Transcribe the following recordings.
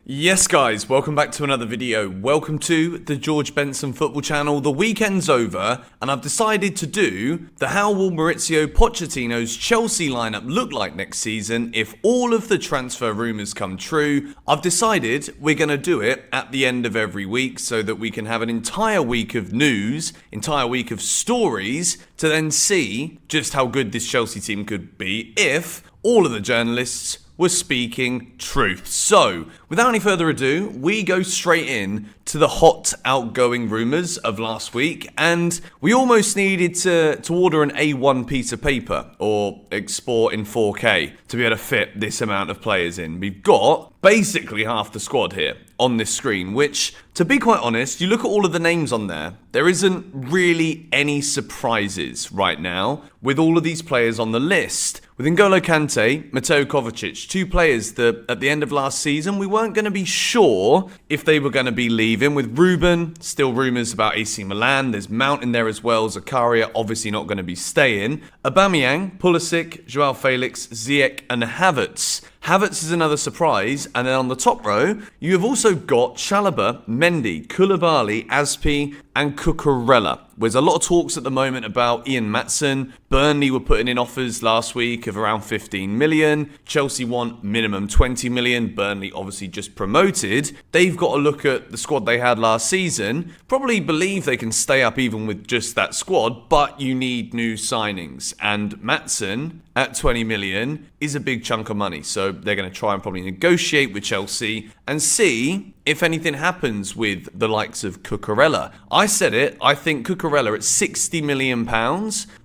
Yes guys, welcome back to another video. Welcome to the George Benson Football Channel. The weekend's over and I've decided to do the how will Maurizio Pochettino's Chelsea lineup look like next season if all of the transfer rumours come true. I've decided we're going to do it at the end of every week so that we can have an entire week of news, entire week of stories to then see just how good this Chelsea team could be if all of the journalists were speaking truth. So, without any further ado, we go straight in to the hot outgoing rumours of last week, and we almost needed to order an A1 piece of paper or export in 4K to be able to fit this amount of players in. We've got basically half the squad here on this screen, which, to be quite honest, you look at all of the names on there isn't really any surprises right now with all of these players on the list. With N'Golo Kante, Mateo Kovacic, two players that at the end of last season we weren't going to be sure if they were going to be leaving. With Ruben, still rumours about AC Milan. There's Mount in there as well. Zakaria obviously not going to be staying. Aubameyang, Pulisic, Joao Felix, Ziyech and Havertz. Havertz is another surprise, and then on the top row, you have also got Chalobah, Mendy, Koulibaly, Aspi, and Cucurella. There's a lot of talks at the moment about Ian Maatsen. Burnley were putting in offers last week of around 15 million. Chelsea want minimum 20 million. Burnley obviously just promoted. They've got to look at the squad they had last season. Probably believe they can stay up even with just that squad, but you need new signings. And Maatsen at 20 million is a big chunk of money. So they're going to try and probably negotiate with Chelsea and see if anything happens with the likes of Cucurella. I said it, I think Cucurella at £60 million.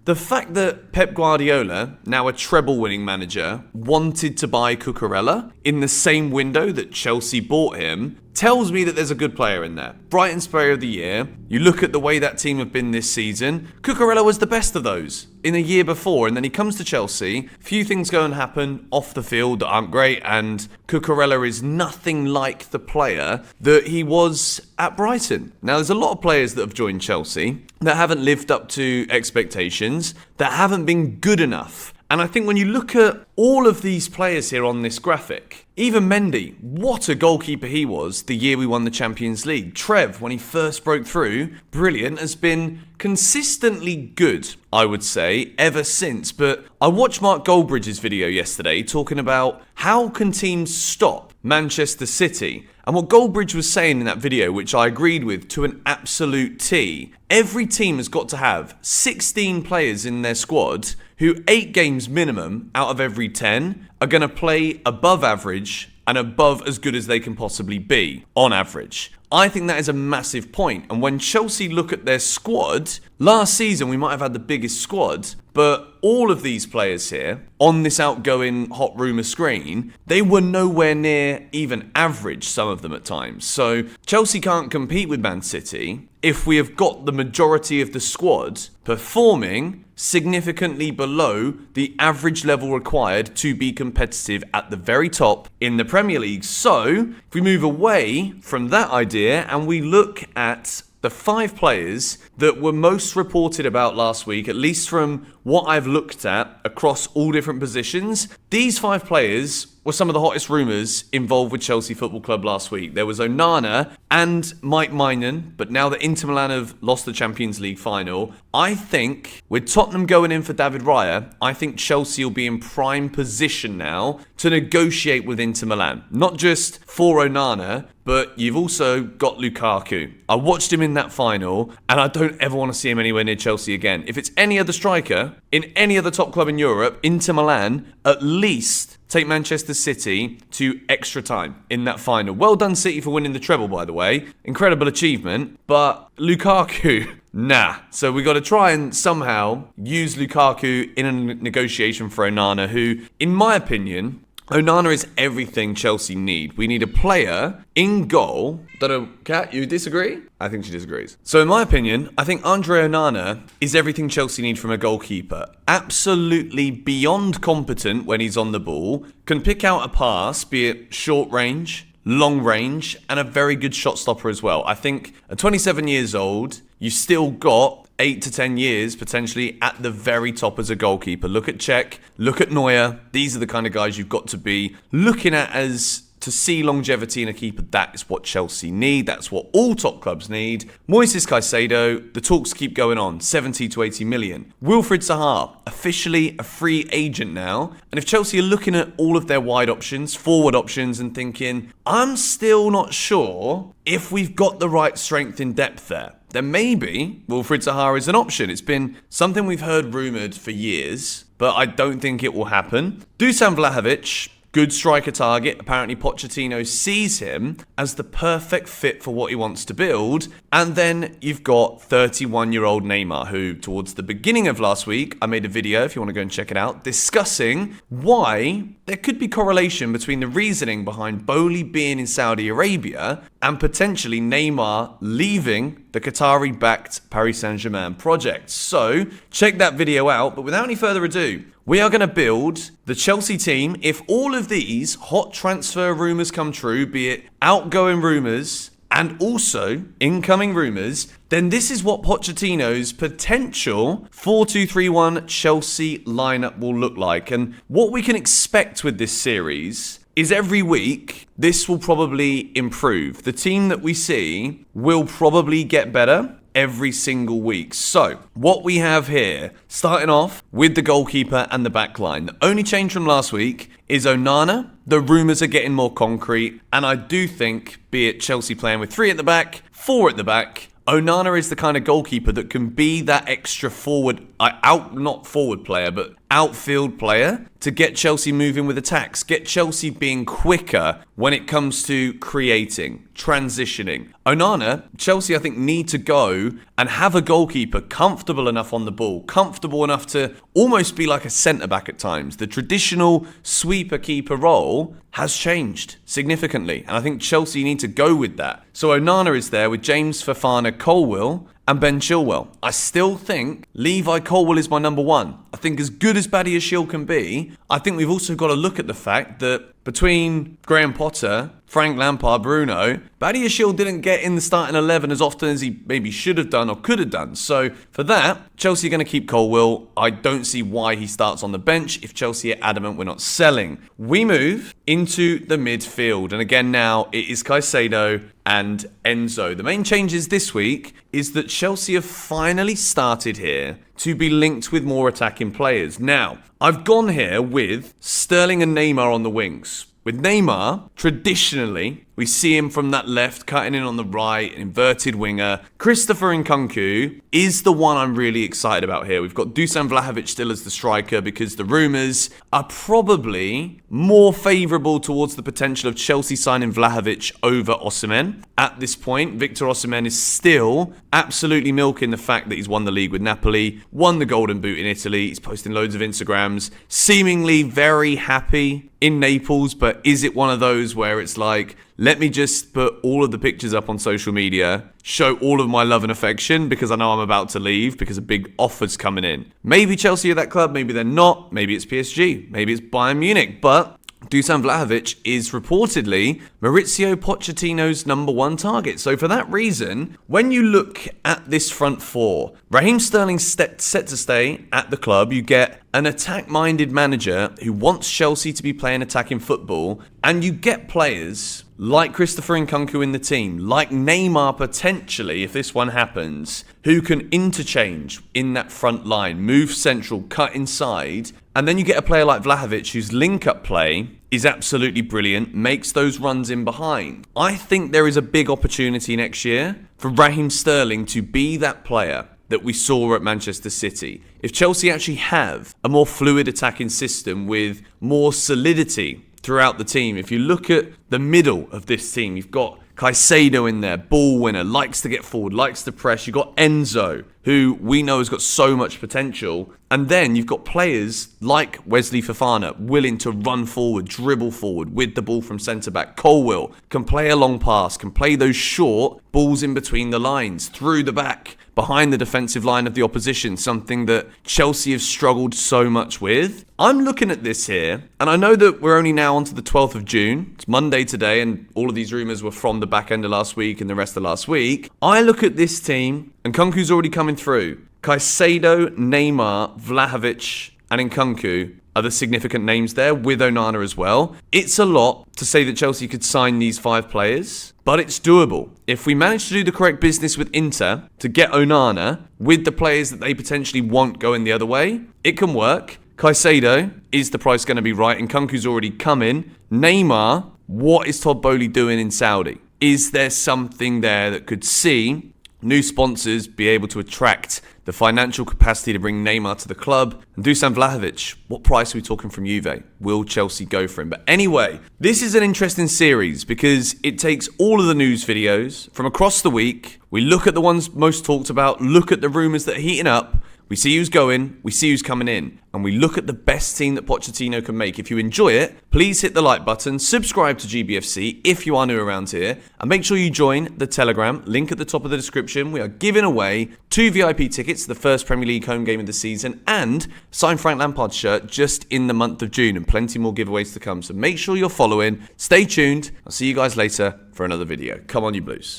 The fact that Pep Guardiola, now a treble-winning manager, wanted to buy Cucurella in the same window that Chelsea bought him tells me that there's a good player in there. Brighton's Player of the Year. You look at the way that team have been this season. Cucurella was the best of those in a year before, and then he comes to Chelsea. Few things go and happen off the field that aren't great, and Cucurella is nothing like the player that he was at Brighton. Now, there's a lot of players that have joined Chelsea that haven't lived up to expectations, that haven't been good enough. And I think when you look at all of these players here on this graphic, even Mendy, what a goalkeeper he was the year we won the Champions League. Trev, when he first broke through, brilliant, has been consistently good, I would say, ever since. But I watched Mark Goldbridge's video yesterday talking about how can teams stop Manchester City. And what Goldbridge was saying in that video, which I agreed with to an absolute T, every team has got to have 16 players in their squad who 8 games minimum out of every 10 are going to play above average and above as good as they can possibly be on average. I think that is a massive point. And when Chelsea look at their squad, last season we might have had the biggest squad, but all of these players here on this outgoing hot rumour screen, they were nowhere near even average, some of them at times. So Chelsea can't compete with Man City if we have got the majority of the squad performing significantly below the average level required to be competitive at the very top in the Premier League. So if we move away from that idea and we look at the 5 players that were most reported about last week, at least from what I've looked at across all different positions, these 5 players were some of the hottest rumours involved with Chelsea Football Club last week. There was Onana and Mike Maignan, but now that Inter Milan have lost the Champions League final, I think with Tottenham going in for David Raya, I think Chelsea will be in prime position now to negotiate with Inter Milan. Not just for Onana, but you've also got Lukaku. I watched him in that final, and I don't ever want to see him anywhere near Chelsea again. If it's any other striker in any other top club in Europe, Inter Milan, at least take Manchester City to extra time in that final. Well done, City, for winning the treble, by the way. Incredible achievement. But Lukaku, nah. So we got to try and somehow use Lukaku in a negotiation for Onana, who, in my opinion, Onana is everything Chelsea need. We need a player in goal. Don't know, Kat, you disagree? I think she disagrees. So in my opinion, I think Andre Onana is everything Chelsea need from a goalkeeper. Absolutely beyond competent when he's on the ball. Can pick out a pass, be it short range, long range, and a very good shot stopper as well. I think at 27 years old, you've still got 8 to 10 years potentially at the very top as a goalkeeper. Look at Cech, look at Neuer. These are the kind of guys you've got to be looking at as to see longevity in a keeper, that is what Chelsea need. That's what all top clubs need. Moises Caicedo, the talks keep going on, 70 to 80 million. Wilfried Zaha, officially a free agent now. And if Chelsea are looking at all of their wide options, forward options, and thinking, I'm still not sure if we've got the right strength in depth there, then maybe Wilfried Zaha is an option. It's been something we've heard rumoured for years, but I don't think it will happen. Dusan Vlahovic, good striker target. Apparently Pochettino sees him as the perfect fit for what he wants to build. And then you've got 31-year-old Neymar, who towards the beginning of last week, I made a video, if you want to go and check it out, discussing why there could be correlation between the reasoning behind Bowley being in Saudi Arabia and potentially Neymar leaving the Qatari-backed Paris Saint-Germain project. So check that video out. But without any further ado, we are going to build the Chelsea team. If all of these hot transfer rumours come true, be it outgoing rumours and also incoming rumours, then this is what Pochettino's potential 4-2-3-1 Chelsea lineup will look like. And what we can expect with this series is every week, this will probably improve. The team that we see will probably get better every single week. So, what we have here, starting off with the goalkeeper and the back line. The only change from last week is Onana. The rumours are getting more concrete, and I do think, be it Chelsea playing with 3 at the back, 4 at the back, Onana is the kind of goalkeeper that can be that extra forward, not forward player, but outfield player to get Chelsea moving with attacks, get Chelsea being quicker when it comes to creating, transitioning. Onana, Chelsea I think need to go and have a goalkeeper comfortable enough on the ball, comfortable enough to almost be like a centre-back at times. The traditional sweeper-keeper role has changed significantly, and I think Chelsea need to go with that. So Onana is there with James Fofana, Colwill, and Ben Chilwell. I still think Levi Colwill is my number one. I think as good as Badiashile can be, I think we've also got to look at the fact that between Graham Potter, Frank Lampard, Bruno, Badiashile didn't get in the starting 11 as often as he maybe should have done or could have done. So for that, Chelsea are going to keep Colwill. I don't see why he starts on the bench if Chelsea are adamant we're not selling. We move into the midfield. And again now, it is Caicedo and Enzo. The main changes this week is that Chelsea have finally started here to be linked with more attacking players. Now, I've gone here with Sterling and Neymar on the wings. With Neymar, traditionally, we see him from that left, cutting in on the right, an inverted winger. Christopher Nkunku is the one I'm really excited about here. We've got Dusan Vlahovic still as the striker because the rumours are probably more favourable towards the potential of Chelsea signing Vlahovic over Osimhen. At this point, Victor Osimhen is still absolutely milking the fact that he's won the league with Napoli, won the Golden Boot in Italy. He's posting loads of Instagrams, seemingly very happy in Naples, but is it one of those where it's like, let me just put all of the pictures up on social media, show all of my love and affection because I know I'm about to leave because a big offer's coming in. Maybe Chelsea are that club, maybe they're not, maybe it's PSG, maybe it's Bayern Munich, but Dusan Vlahovic is reportedly Mauricio Pochettino's number one target. So for that reason, when you look at this front four, Raheem Sterling's set to stay at the club. You get an attack-minded manager who wants Chelsea to be playing attacking football, and you get players like Christopher Nkunku in the team, like Neymar potentially, if this one happens, who can interchange in that front line, move central, cut inside, and then you get a player like Vlahovic whose link-up play is absolutely brilliant, makes those runs in behind. I think there is a big opportunity next year for Raheem Sterling to be that player that we saw at Manchester City. If Chelsea actually have a more fluid attacking system with more solidity throughout the team, if you look at the middle of this team, you've got Caicedo in there, ball winner, likes to get forward, likes to press. You've got Enzo, who we know has got so much potential. And then you've got players like Wesley Fofana willing to run forward, dribble forward with the ball from centre-back. Colwill can play a long pass, can play those short balls in between the lines, through the back, behind the defensive line of the opposition, something that Chelsea have struggled so much with. I'm looking at this here, and I know that we're only now on to the 12th of June. It's Monday today, and all of these rumours were from the back end of last week and the rest of last week. I look at this team, and Nkunku's already coming through. Caicedo, Neymar, Vlahovic, and Nkunku other significant names there with Onana as well. It's a lot to say that Chelsea could sign these 5 players, but it's doable. If we manage to do the correct business with Inter to get Onana with the players that they potentially want going the other way, it can work. Caicedo, is the price going to be right? And Nkunku's already come in. Neymar, what is Todd Boehly doing in Saudi? Is there something there that could see new sponsors be able to attract the financial capacity to bring Neymar to the club? And Dusan Vlahovic, what price are we talking from Juve? Will Chelsea go for him? But anyway, this is an interesting series because it takes all of the news videos from across the week. We look at the ones most talked about, look at the rumours that are heating up. We see who's going, we see who's coming in, and we look at the best team that Pochettino can make. If you enjoy it, please hit the like button, subscribe to GBFC if you are new around here, and make sure you join the Telegram, link at the top of the description. We are giving away 2 VIP tickets to the first Premier League home game of the season, and signed Frank Lampard's shirt just in the month of June, and plenty more giveaways to come. So make sure you're following, stay tuned, I'll see you guys later for another video. Come on, you Blues.